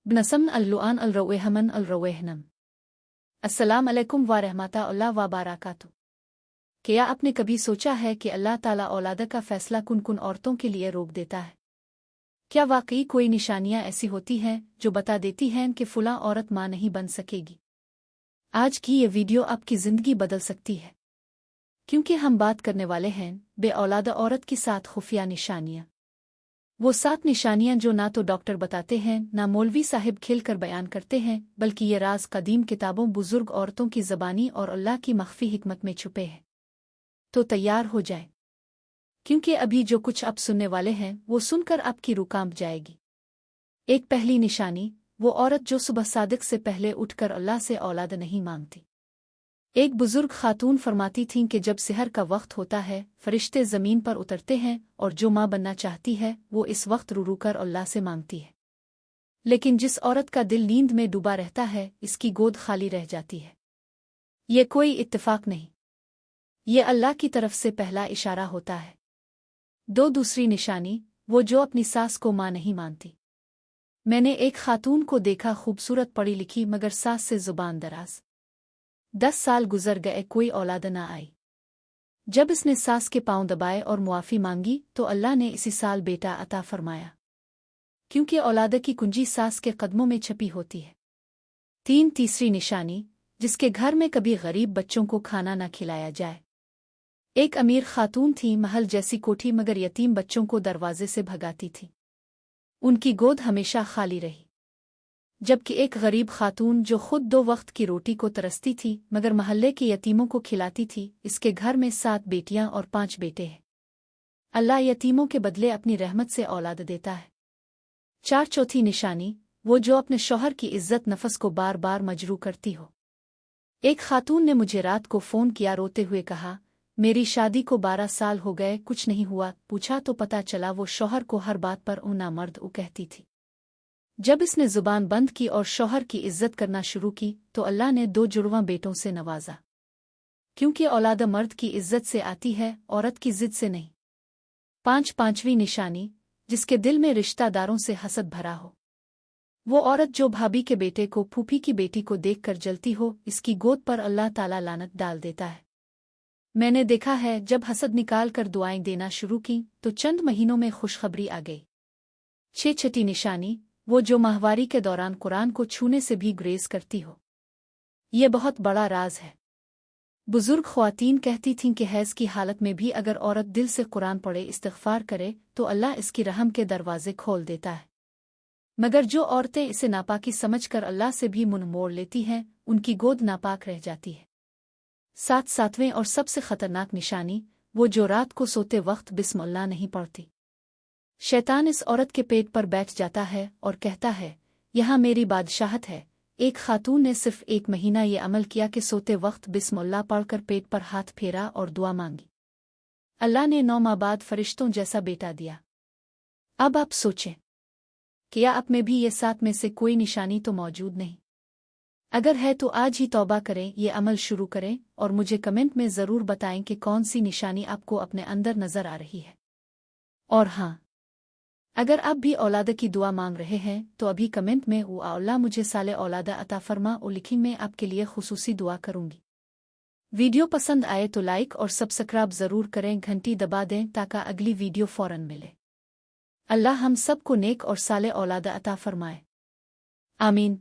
Bnasam al-Lu'an al-Rawehman al-Rawehnam। अस्सलाम अलैकुम व रहमतुल्लाह व बारकातुहू। क्या आपने कभी सोचा है कि अल्लाह ताला औलाद का फैसला कुन कुन औरतों के लिए रोक देता है? क्या वाकई कोई निशानियां ऐसी होती हैं जो बता देती हैं कि फुला औरत मां नहीं बन सकेगी? आज की ये वीडियो आपकी ज़िंदगी बदल सकती है, क्योंकि हम बात करने वाले हैं बे औलाद औरत की 7 खुफिया निशानियां। वो 7 निशानियां जो ना तो डॉक्टर बताते हैं ना मौलवी साहिब खिलकर बयान करते हैं, बल्कि ये राज कदीम किताबों बुजुर्ग औरतों की ज़बानी और अल्लाह की मख्फी हिकमत में छुपे हैं। तो तैयार हो जाए, क्योंकि अभी जो कुछ आप सुनने वाले हैं वो सुनकर आपकी रूह कांप जाएगी। एक पहली निशानी, वो औरत जो सुबह सादिक से पहले उठकर अल्लाह से औलाद नहीं मांगती। एक बुजुर्ग खातून फरमाती थीं कि जब सहर का वक्त होता है, फरिश्ते ज़मीन पर उतरते हैं और जो माँ बनना चाहती है वो इस वक्त रू रू कर अल्लाह से मांगती है। लेकिन जिस औरत का दिल नींद में डूबा रहता है, इसकी गोद खाली रह जाती है। ये कोई इत्तेफाक नहीं, ये अल्लाह की तरफ से पहला इशारा होता है। दूसरी निशानी, वो जो अपनी सास को माँ नहीं मानती। मैंने एक खातून को देखा, खूबसूरत पढ़ी लिखी मगर सास से जुबान दराज। 10 साल गुजर गए, कोई औलाद न आई। जब इसने सास के पांव दबाए और मुआफ़ी मांगी तो अल्लाह ने इसी साल बेटा अता फरमाया, क्योंकि औलाद की कुंजी सास के कदमों में छपी होती है। तीसरी निशानी, जिसके घर में कभी गरीब बच्चों को खाना न खिलाया जाए। एक अमीर खातून थी, महल जैसी कोठी, मगर यतीम बच्चों को दरवाजे से भगाती थी। उनकी गोद हमेशा खाली रही। जबकि एक गरीब खातून जो खुद 2 वक्त की रोटी को तरसती थी मगर महल्ले के यतीमों को खिलाती थी, इसके घर में 7 बेटियां और 5 बेटे हैं। अल्लाह यतीमों के बदले अपनी रहमत से औलाद देता है। चौथी निशानी, वो जो अपने शौहर की इज्जत नफस को बार बार मजरू करती हो। एक खातून ने मुझे रात को फ़ोन किया, रोते हुए कहा, मेरी शादी को 12 साल हो गए, कुछ नहीं हुआ। पूछा तो पता चला वो शौहर को हर बात पर ऊना मर्द कहती थी। जब इसने जुबान बंद की और शौहर की इज्जत करना शुरू की तो अल्लाह ने 2 जुड़वां बेटों से नवाजा, क्योंकि औलाद मर्द की इज्जत से आती है, औरत की जिद से नहीं। पांचवी निशानी, जिसके दिल में रिश्तेदारों से हसद भरा हो। वो औरत जो भाभी के बेटे को, फूफी की बेटी को देखकर जलती हो, इसकी गोद पर अल्लाह ताला लानत डाल देता है। मैंने देखा है, जब हसद निकाल कर दुआएं देना शुरू की तो चंद महीनों में खुशखबरी आ गई। छठी निशानी, वो जो माहवारी के दौरान कुरान को छूने से भी गुरेज करती हो। ये बहुत बड़ा राज है। बुजुर्ग ख्वातीन कहती थीं कि हैज़ की हालत में भी अगर औरत दिल से कुरान पढ़े, इस्तिग़फ़ार करे तो अल्लाह इसकी रहम के दरवाजे खोल देता है। मगर जो औरतें इसे नापाकी समझकर अल्लाह से भी मुंह मोड़ लेती हैं, उनकी गोद नापाक रह जाती है। सातवें और सबसे खतरनाक निशानी, वो जो रात को सोते वक्त बिस्मिल्लाह नहीं पढ़ती। शैतान इस औरत के पेट पर बैठ जाता है और कहता है, यहाँ मेरी बादशाहत है। एक खातून ने सिर्फ 1 महीना ये अमल किया कि सोते वक्त बिस्मिल्लाह पढ़कर पेट पर हाथ फेरा और दुआ मांगी। अल्लाह ने 9 माह बाद फरिश्तों जैसा बेटा दिया। अब आप सोचें, क्या आप में भी ये 7 में से कोई निशानी तो मौजूद नहीं? अगर है तो आज ही तौबा करें, ये अमल शुरू करें और मुझे कमेंट में ज़रूर बताएं कि कौन सी निशानी आपको अपने अंदर नज़र आ रही है। और हाँ, अगर आप भी औलाद की दुआ मांग रहे हैं तो अभी कमेंट में ओ अल्लाह मुझे साले औलाद अता फरमा और लिखी, मैं आपके लिए खुसूसी दुआ करूंगी। वीडियो पसंद आए तो लाइक और सब्सक्राइब ज़रूर करें, घंटी दबा दें ताकि अगली वीडियो फ़ौरन मिले। अल्लाह हम सब को नेक और साले औलाद अता फरमाए। आमीन।